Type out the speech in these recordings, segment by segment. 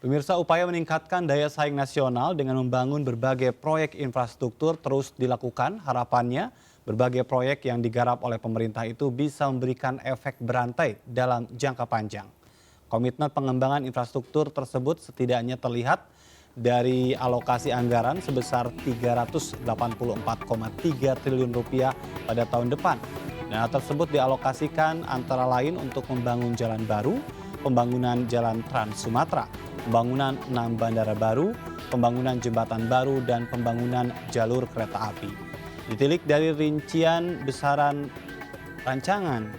Pemirsa, upaya meningkatkan daya saing nasional dengan membangun berbagai proyek infrastruktur terus dilakukan. Harapannya, berbagai proyek yang digarap oleh pemerintah itu bisa memberikan efek berantai dalam jangka panjang. Komitmen pengembangan infrastruktur tersebut setidaknya terlihat dari alokasi anggaran sebesar Rp384,3 triliun pada tahun depan. Dana tersebut dialokasikan antara lain untuk membangun jalan baru, pembangunan jalan Trans Sumatera, pembangunan 6 bandara baru, pembangunan jembatan baru, dan pembangunan jalur kereta api. Ditilik dari rincian besaran rancangan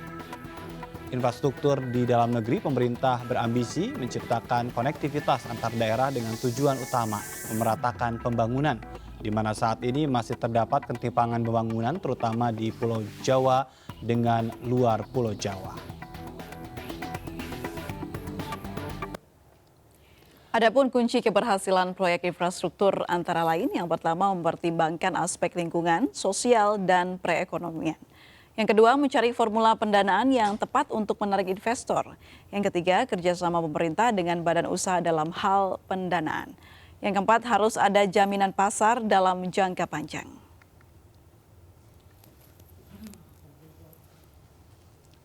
infrastruktur di dalam negeri, pemerintah berambisi menciptakan konektivitas antar daerah dengan tujuan utama memeratakan pembangunan, di mana saat ini masih terdapat ketimpangan pembangunan terutama di Pulau Jawa dengan luar Pulau Jawa. Adapun kunci keberhasilan proyek infrastruktur antara lain yang pertama mempertimbangkan aspek lingkungan, sosial, dan perekonomian. Yang kedua, mencari formula pendanaan yang tepat untuk menarik investor. Yang ketiga, kerjasama pemerintah dengan badan usaha dalam hal pendanaan. Yang keempat, harus ada jaminan pasar dalam jangka panjang.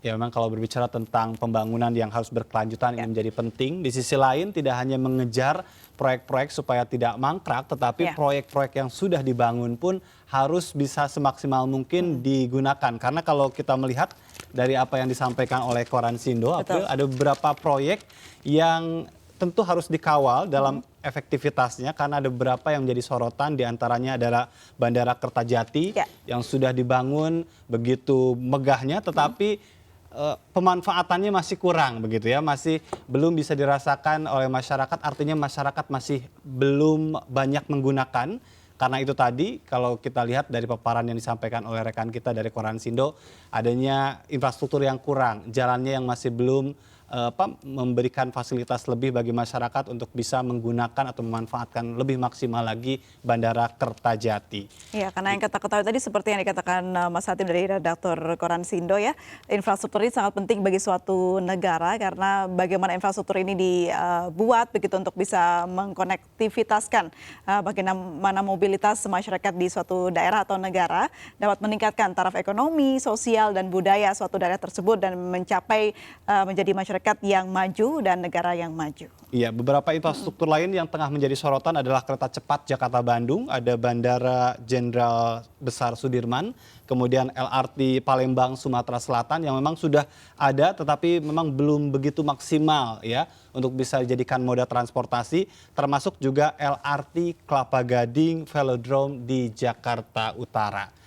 Ya, memang kalau berbicara tentang pembangunan yang harus berkelanjutan ini menjadi penting. Di sisi lain tidak hanya mengejar proyek-proyek supaya tidak mangkrak, tetapi proyek-proyek yang sudah dibangun pun harus bisa semaksimal mungkin digunakan. Karena kalau kita melihat dari apa yang disampaikan oleh Koransindo, April, ada beberapa proyek yang tentu harus dikawal dalam efektivitasnya karena ada beberapa yang menjadi sorotan, diantaranya adalah Bandara Kertajati yang sudah dibangun begitu megahnya, tetapi pemanfaatannya masih kurang begitu ya, masih belum bisa dirasakan oleh masyarakat, artinya masyarakat masih belum banyak menggunakan. Karena itu tadi kalau kita lihat dari paparan yang disampaikan oleh rekan kita dari Koransindo, adanya infrastruktur yang kurang, jalannya yang masih belum memberikan fasilitas lebih bagi masyarakat untuk bisa menggunakan atau memanfaatkan lebih maksimal lagi Bandara Kertajati. Iya, karena yang kita ketahui tadi seperti yang dikatakan Mas Hatim dari redaktur Koransindo ya, infrastruktur ini sangat penting bagi suatu negara karena bagaimana infrastruktur ini dibuat begitu untuk bisa mengkonektivitaskan bagaimana mobilitas masyarakat di suatu daerah atau negara dapat meningkatkan taraf ekonomi, sosial, dan budaya suatu daerah tersebut dan mencapai menjadi masyarakat yang maju dan negara yang maju. Iya, beberapa infrastruktur lain yang tengah menjadi sorotan adalah kereta cepat Jakarta-Bandung, ada Bandara Jenderal Besar Sudirman, kemudian LRT Palembang Sumatera Selatan yang memang sudah ada tetapi memang belum begitu maksimal ya untuk bisa dijadikan moda transportasi, termasuk juga LRT Kelapa Gading Velodrome di Jakarta Utara.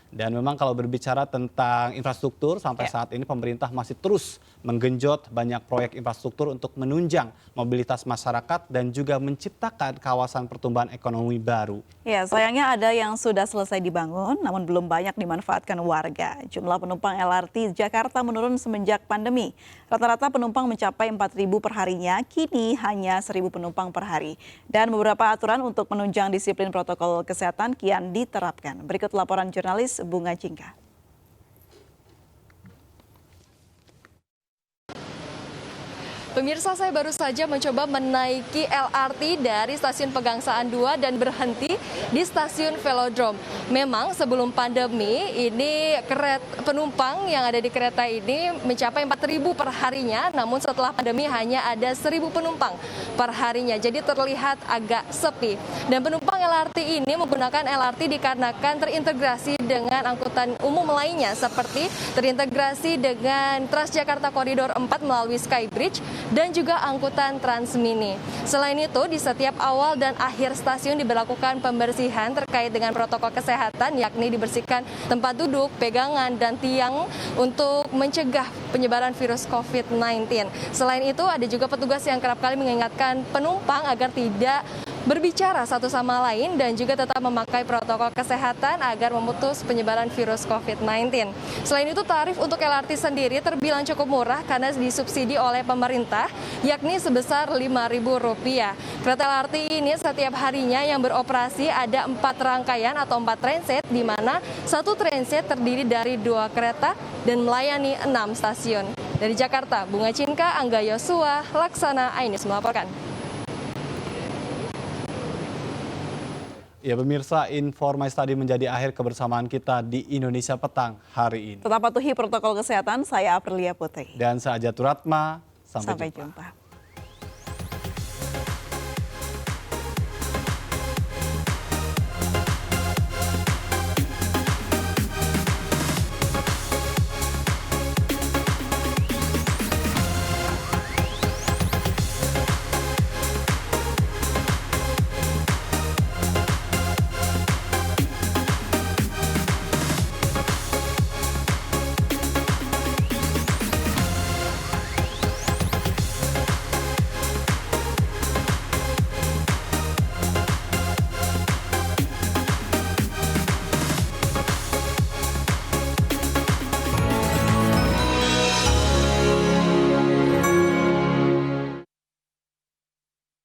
Dan memang kalau berbicara tentang infrastruktur, sampai saat ini pemerintah masih terus menggenjot banyak proyek infrastruktur untuk menunjang mobilitas masyarakat dan juga menciptakan kawasan pertumbuhan ekonomi baru. Ya, sayangnya ada yang sudah selesai dibangun, namun belum banyak dimanfaatkan warga. Jumlah penumpang LRT Jakarta menurun semenjak pandemi. Rata-rata penumpang mencapai 4.000 perharinya, kini hanya 1.000 penumpang per hari. Dan beberapa aturan untuk menunjang disiplin protokol kesehatan kian diterapkan. Berikut laporan jurnalis Bunga Cingka. Pemirsa, saya baru saja mencoba menaiki LRT dari stasiun Pegangsaan 2 dan berhenti di stasiun Velodrome. Memang sebelum pandemi ini penumpang yang ada di kereta ini mencapai 4.000 per harinya, namun setelah pandemi hanya ada 1.000 penumpang per harinya. Jadi terlihat agak sepi. Dan penumpang LRT ini menggunakan LRT dikarenakan terintegrasi dengan angkutan umum lainnya seperti terintegrasi dengan Transjakarta Koridor 4 melalui Skybridge dan juga angkutan Transmini. Selain itu, di setiap awal dan akhir stasiun diberlakukan pembersihan terkait dengan protokol kesehatan, yakni dibersihkan tempat duduk, pegangan, dan tiang untuk mencegah penyebaran virus COVID-19. Selain itu, ada juga petugas yang kerap kali mengingatkan penumpang agar tidak berbicara satu sama lain dan juga tetap memakai protokol kesehatan agar memutus penyebaran virus COVID-19. Selain itu, tarif untuk LRT sendiri terbilang cukup murah karena disubsidi oleh pemerintah, yakni sebesar Rp5.000. Kereta LRT ini setiap harinya yang beroperasi ada 4 rangkaian atau 4 transit, di mana satu transit terdiri dari 2 kereta dan melayani 6 stasiun. Dari Jakarta, Bunga Cingka, Angga Yosua, Laksana Ainis melaporkan. Ya pemirsa, informasi tadi menjadi akhir kebersamaan kita di Indonesia Petang hari ini. Tetap patuhi protokol kesehatan, saya Aprilia Putri. Dan saya Aja Turatma, Sampai jumpa.